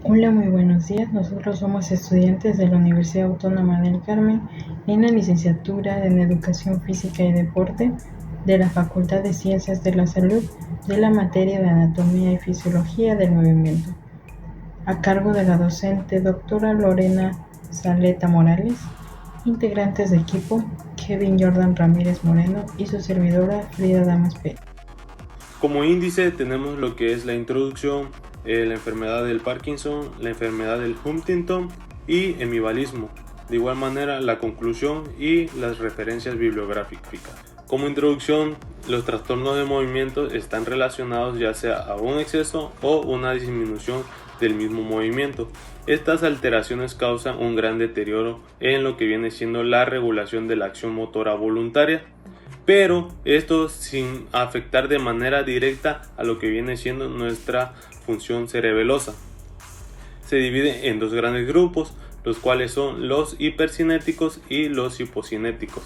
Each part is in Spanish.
Hola, muy buenos días. Nosotros somos estudiantes de la Universidad Autónoma del Carmen en la licenciatura en Educación Física y Deporte de la Facultad de Ciencias de la Salud de la materia de Anatomía y Fisiología del Movimiento, a cargo de la docente doctora Lorena Saleta Morales, integrantes de equipo Kevin Jordan Ramírez Moreno y su servidora Frida Damas Pérez. Como índice tenemos lo que es la introducción, la enfermedad del Parkinson, la enfermedad del Huntington y hemibalismo. De igual manera la conclusión y las referencias bibliográficas. Como introducción, los trastornos de movimiento están relacionados ya sea a un exceso o una disminución del mismo movimiento. Estas alteraciones causan un gran deterioro en lo que viene siendo la regulación de la acción motora voluntaria, pero esto sin afectar de manera directa a lo que viene siendo nuestra función cerebelosa. Se divide en dos grandes grupos, los cuales son los hipercinéticos y los hipocinéticos.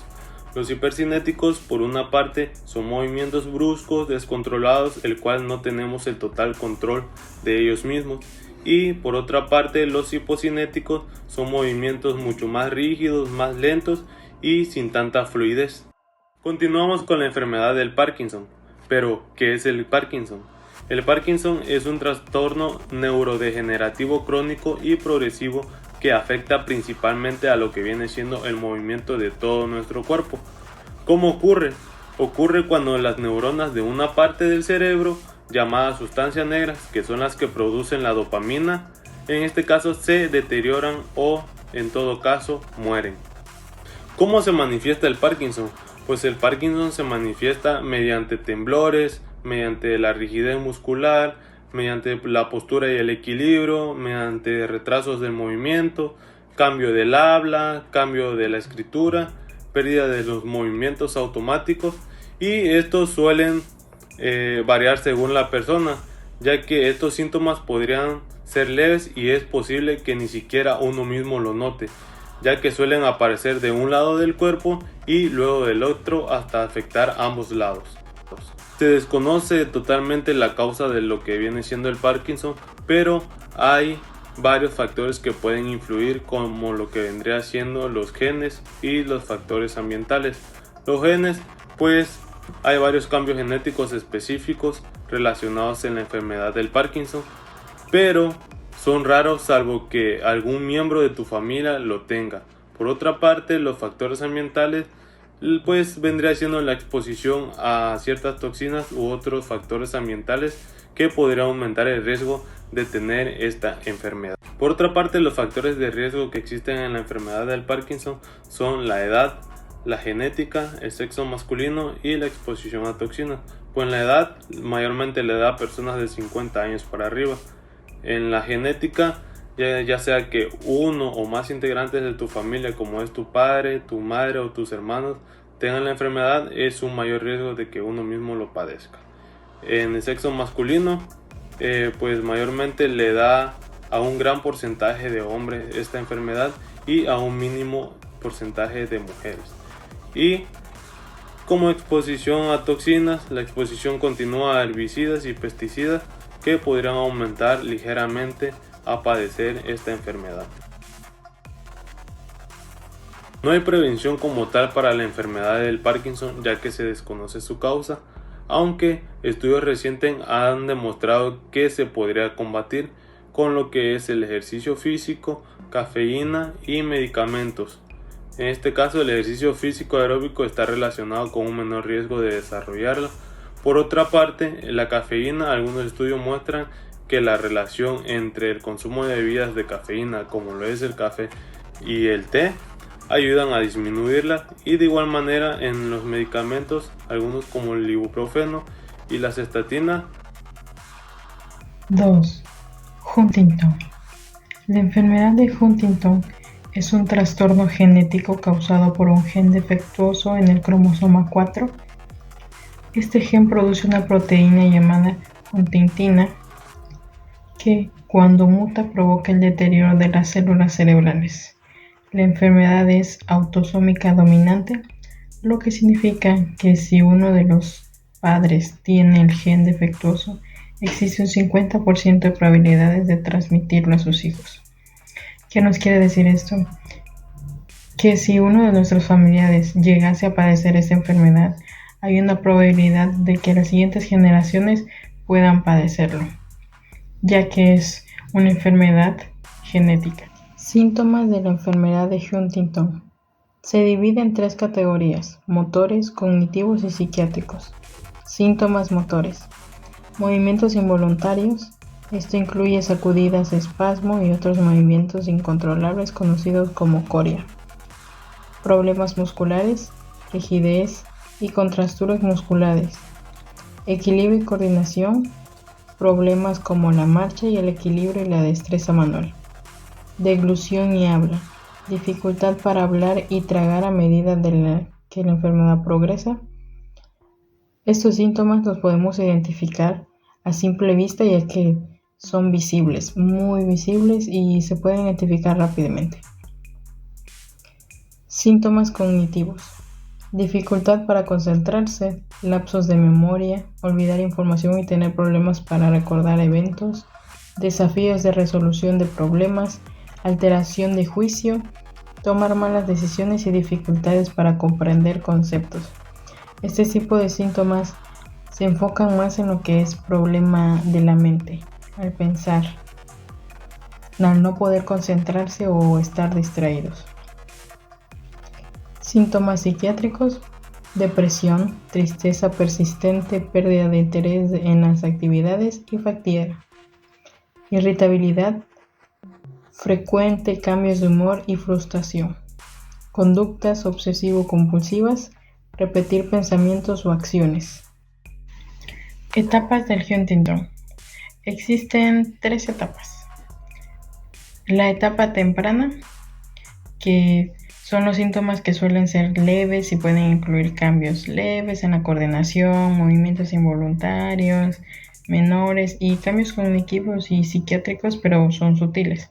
Los hipercinéticos, por una parte, son movimientos bruscos, descontrolados, el cual no tenemos el total control de ellos mismos. Y por otra parte, los hipocinéticos son movimientos mucho más rígidos, más lentos y sin tanta fluidez. Continuamos con la enfermedad del Parkinson. Pero, ¿qué es el Parkinson? El Parkinson es un trastorno neurodegenerativo crónico y progresivo que afecta principalmente a lo que viene siendo el movimiento de todo nuestro cuerpo. ¿Cómo ocurre? Ocurre cuando las neuronas de una parte del cerebro, llamadas sustancias negras, que son las que producen la dopamina, en este caso se deterioran o, en todo caso, mueren. ¿Cómo se manifiesta el Parkinson? Pues el Parkinson se manifiesta mediante temblores, mediante la rigidez muscular, mediante la postura y el equilibrio, mediante retrasos del movimiento, cambio del habla, cambio de la escritura, pérdida de los movimientos automáticos, y estos suelen variar según la persona, ya que estos síntomas podrían ser leves y es posible que ni siquiera uno mismo lo note, ya que suelen aparecer de un lado del cuerpo y luego del otro hasta afectar ambos lados. Se desconoce totalmente la causa de lo que viene siendo el Parkinson, pero hay varios factores que pueden influir, como lo que vendría siendo los genes y los factores ambientales. Los genes, pues hay varios cambios genéticos específicos relacionados en la enfermedad del Parkinson, pero son raros salvo que algún miembro de tu familia lo tenga. Por otra parte, los factores ambientales pues vendría siendo la exposición a ciertas toxinas u otros factores ambientales que podrían aumentar el riesgo de tener esta enfermedad. Por otra parte, los factores de riesgo que existen en la enfermedad del Parkinson son la edad, la genética, el sexo masculino y la exposición a toxinas. Pues la edad mayormente le da a personas de 50 años para arriba. En la genética, ya sea que uno o más integrantes de tu familia, como es tu padre, tu madre o tus hermanos, tengan la enfermedad, es un mayor riesgo de que uno mismo lo padezca. En el sexo masculino, pues mayormente le da a un gran porcentaje de hombres esta enfermedad y a un mínimo porcentaje de mujeres. Y como exposición a toxinas, la exposición continua a herbicidas y pesticidas que podrían aumentar ligeramente a padecer esta enfermedad. No hay prevención como tal para la enfermedad del Parkinson, ya que se desconoce su causa, aunque estudios recientes han demostrado que se podría combatir con lo que es el ejercicio físico, cafeína y medicamentos. En este caso, el ejercicio físico aeróbico está relacionado con un menor riesgo de desarrollarla. Por otra parte, la cafeína, algunos estudios muestran que la relación entre el consumo de bebidas de cafeína, como lo es el café y el té, ayudan a disminuirla, y de igual manera en los medicamentos, algunos como el ibuprofeno y las estatinas. 2. Huntington. La enfermedad de Huntington es un trastorno genético causado por un gen defectuoso en el cromosoma 4. Este gen produce una proteína llamada huntingtina que, cuando muta, provoca el deterioro de las células cerebrales. La enfermedad es autosómica dominante, lo que significa que si uno de los padres tiene el gen defectuoso, existe un 50% de probabilidades de transmitirlo a sus hijos. ¿Qué nos quiere decir esto? Que si uno de nuestros familiares llegase a padecer esta enfermedad, hay una probabilidad de que las siguientes generaciones puedan padecerlo, ya que es una enfermedad genética. Síntomas de la enfermedad de Huntington. Se divide en 3 categorías: motores, cognitivos y psiquiátricos. Síntomas motores. Movimientos involuntarios. Esto incluye sacudidas, espasmo y otros movimientos incontrolables conocidos como coria. Problemas musculares, rigidez y contracturas musculares. Equilibrio y coordinación. Problemas como la marcha y el equilibrio y la destreza manual. Deglución y habla. Dificultad para hablar y tragar a medida que la enfermedad progresa. Estos síntomas los podemos identificar a simple vista, ya que son visibles, muy visibles, y se pueden identificar rápidamente. Síntomas cognitivos. Dificultad para concentrarse, lapsos de memoria, olvidar información y tener problemas para recordar eventos, desafíos de resolución de problemas, alteración de juicio, tomar malas decisiones y dificultades para comprender conceptos. Este tipo de síntomas se enfocan más en lo que es problema de la mente, al pensar, al no poder concentrarse o estar distraídos. Síntomas psiquiátricos: depresión, tristeza persistente, pérdida de interés en las actividades y fatiga. Irritabilidad frecuente, cambios de humor y frustración. Conductas obsesivo-compulsivas, repetir pensamientos o acciones. Etapas del Huntington. Existen 3 etapas. La etapa temprana, que son los síntomas que suelen ser leves y pueden incluir cambios leves en la coordinación, movimientos involuntarios, menores y cambios cognitivos y psiquiátricos, pero son sutiles.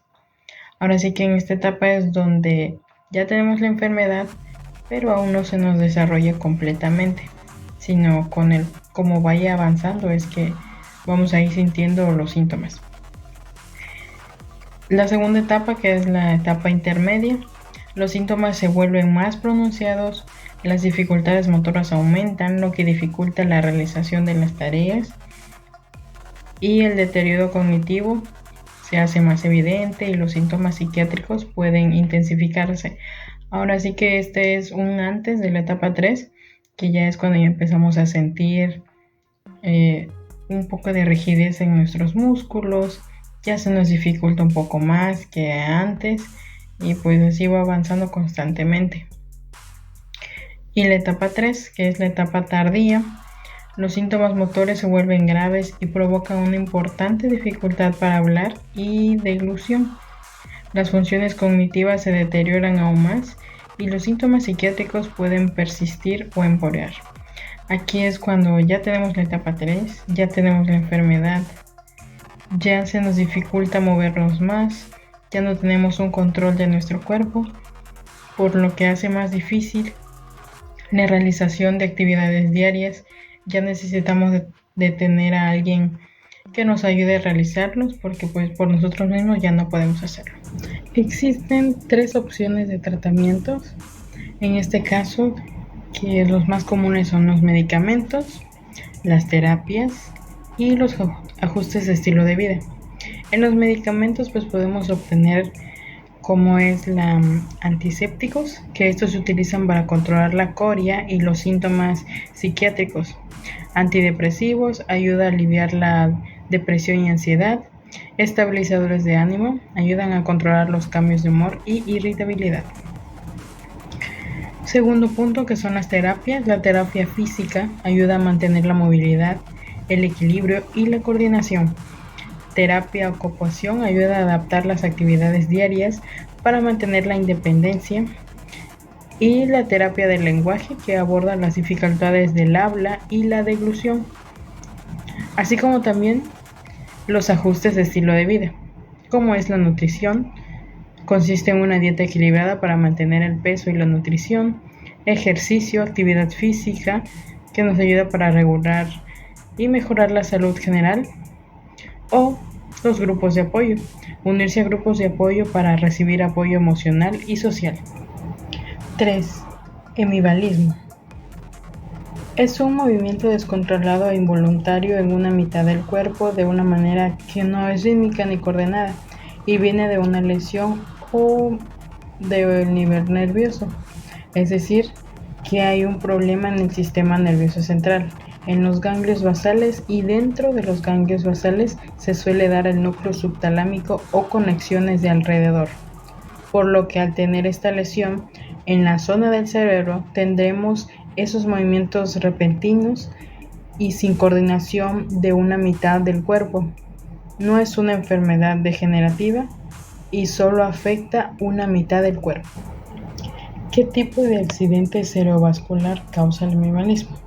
Ahora sí que en esta etapa es donde ya tenemos la enfermedad, pero aún no se nos desarrolla completamente, sino como vaya avanzando es que vamos a ir sintiendo los síntomas. La segunda etapa, que es la etapa intermedia, los síntomas se vuelven más pronunciados, las dificultades motoras aumentan, lo que dificulta la realización de las tareas, y el deterioro cognitivo se hace más evidente y los síntomas psiquiátricos pueden intensificarse. Ahora sí que este es un antes de la etapa 3, que ya es cuando ya empezamos a sentir un poco de rigidez en nuestros músculos, ya se nos dificulta un poco más que antes y pues así va avanzando constantemente. Y la etapa 3, que es la etapa tardía, los síntomas motores se vuelven graves y provocan una importante dificultad para hablar y deglución. Las funciones cognitivas se deterioran aún más y los síntomas psiquiátricos pueden persistir o empeorar. Aquí es cuando ya tenemos la etapa 3, ya tenemos la enfermedad, ya se nos dificulta movernos más, ya no tenemos un control de nuestro cuerpo, por lo que hace más difícil la realización de actividades diarias. Ya necesitamos de tener a alguien que nos ayude a realizarlos, porque pues por nosotros mismos ya no podemos hacerlo. Existen 3 opciones de tratamientos. En este caso, que los más comunes son los medicamentos, las terapias y los ajustes de estilo de vida. En los medicamentos pues podemos obtener como es la antisépticos, que estos se utilizan para controlar la coria y los síntomas psiquiátricos. Antidepresivos, ayuda a aliviar la depresión y ansiedad. Estabilizadores de ánimo, ayudan a controlar los cambios de humor y irritabilidad. Segundo punto, que son las terapias. La terapia física ayuda a mantener la movilidad, el equilibrio y la coordinación. Terapia ocupación ayuda a adaptar las actividades diarias para mantener la independencia. Y la terapia del lenguaje, que aborda las dificultades del habla y la deglución, así como también los ajustes de estilo de vida, como es la nutrición. Consiste en una dieta equilibrada para mantener el peso y la nutrición, ejercicio, actividad física, que nos ayuda para regular y mejorar la salud general, O los grupos de apoyo. Unirse a grupos de apoyo para recibir apoyo emocional y social. 3. Hemivalismo. Es un movimiento descontrolado e involuntario en una mitad del cuerpo de una manera que no es rítmica ni coordinada y viene de una lesión o del nivel nervioso. Es decir, que hay un problema en el sistema nervioso central, en los ganglios basales, y dentro de los ganglios basales se suele dar el núcleo subtalámico o conexiones de alrededor. Por lo que al tener esta lesión en la zona del cerebro tendremos esos movimientos repentinos y sin coordinación de una mitad del cuerpo. No es una enfermedad degenerativa y solo afecta una mitad del cuerpo. ¿Qué tipo de accidente cerebrovascular causa el hemivalismo?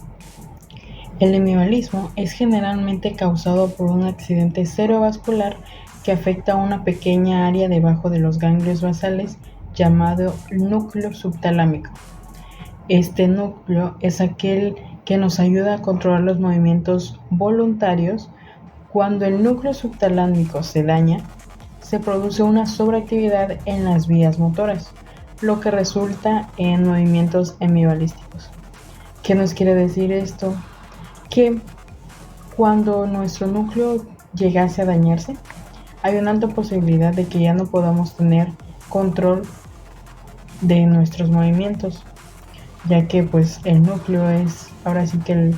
El hemivalismo es generalmente causado por un accidente cerebrovascular que afecta a una pequeña área debajo de los ganglios basales llamado núcleo subtalámico. Este núcleo es aquel que nos ayuda a controlar los movimientos voluntarios. Cuando el núcleo subtalámico se daña, se produce una sobreactividad en las vías motoras, lo que resulta en movimientos hemivalísticos. ¿Qué nos quiere decir esto? Que cuando nuestro núcleo llegase a dañarse, hay una alta posibilidad de que ya no podamos tener control de nuestros movimientos, ya que pues el núcleo es ahora sí que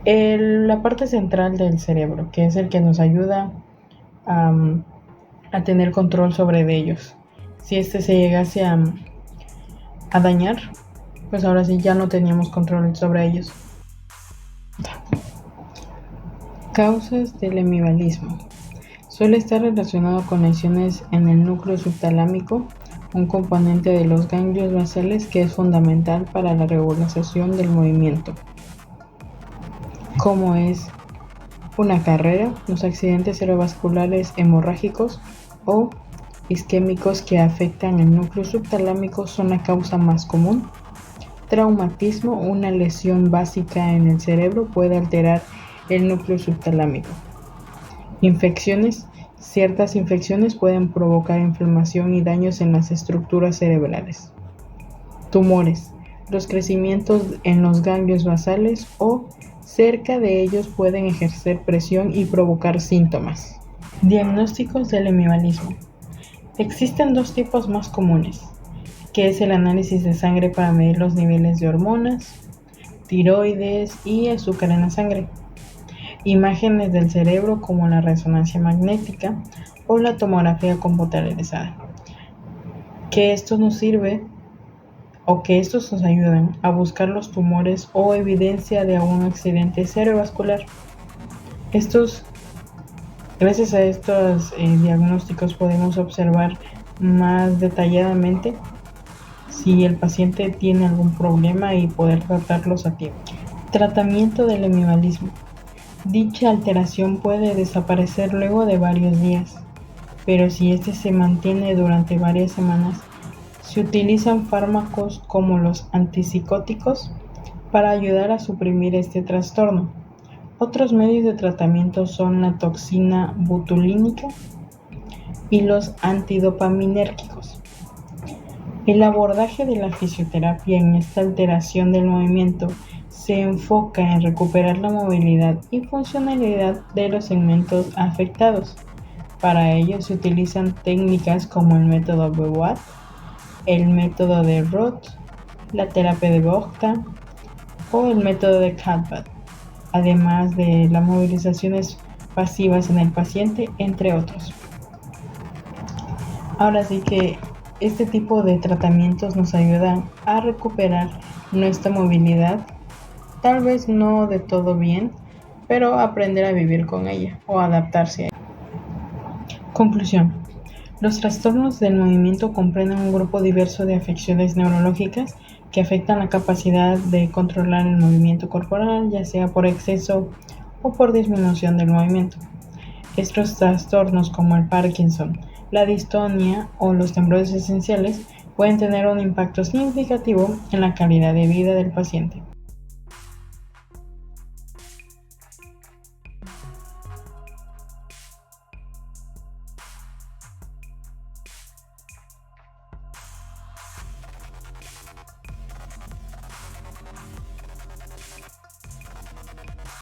la parte central del cerebro, que es el que nos ayuda a tener control sobre ellos. Si este se llegase a dañar, pues ahora sí ya no teníamos control sobre ellos. Causas del hemivalismo. Suele estar relacionado con lesiones en el núcleo subtalámico, un componente de los ganglios basales que es fundamental para la regulación del movimiento, como es una carrera, los accidentes cerebrovasculares hemorrágicos o isquémicos que afectan el núcleo subtalámico son la causa más común. Traumatismo, una lesión básica en el cerebro puede alterar el núcleo subtalámico. Infecciones. Ciertas infecciones pueden provocar inflamación y daños en las estructuras cerebrales. Tumores. Los crecimientos en los ganglios basales o cerca de ellos pueden ejercer presión y provocar síntomas. Diagnósticos del hemivalismo. Existen dos tipos más comunes, que es el análisis de sangre para medir los niveles de hormonas, tiroides y azúcar en la sangre. Imágenes del cerebro como la resonancia magnética o la tomografía computarizada. Que estos nos ayudan a buscar los tumores o evidencia de un accidente cerebrovascular. Gracias a estos diagnósticos podemos observar más detalladamente si el paciente tiene algún problema y poder tratarlos a tiempo. Tratamiento del hemivalismo. Dicha alteración puede desaparecer luego de varios días, pero si este se mantiene durante varias semanas, se utilizan fármacos como los antipsicóticos para ayudar a suprimir este trastorno. Otros medios de tratamiento son la toxina botulínica y los antidopaminérgicos. El abordaje de la fisioterapia en esta alteración del movimiento se enfoca en recuperar la movilidad y funcionalidad de los segmentos afectados. Para ello se utilizan técnicas como el método BWAT, el método de Roth, la terapia de Bochta o el método de Cadbat, además de las movilizaciones pasivas en el paciente, entre otros. Ahora sí que este tipo de tratamientos nos ayudan a recuperar nuestra movilidad, tal vez no de todo bien, pero aprender a vivir con ella o adaptarse a ella. Conclusión. Los trastornos del movimiento comprenden un grupo diverso de afecciones neurológicas que afectan la capacidad de controlar el movimiento corporal, ya sea por exceso o por disminución del movimiento. Estos trastornos como el Parkinson, la distonia o los temblores esenciales pueden tener un impacto significativo en la calidad de vida del paciente.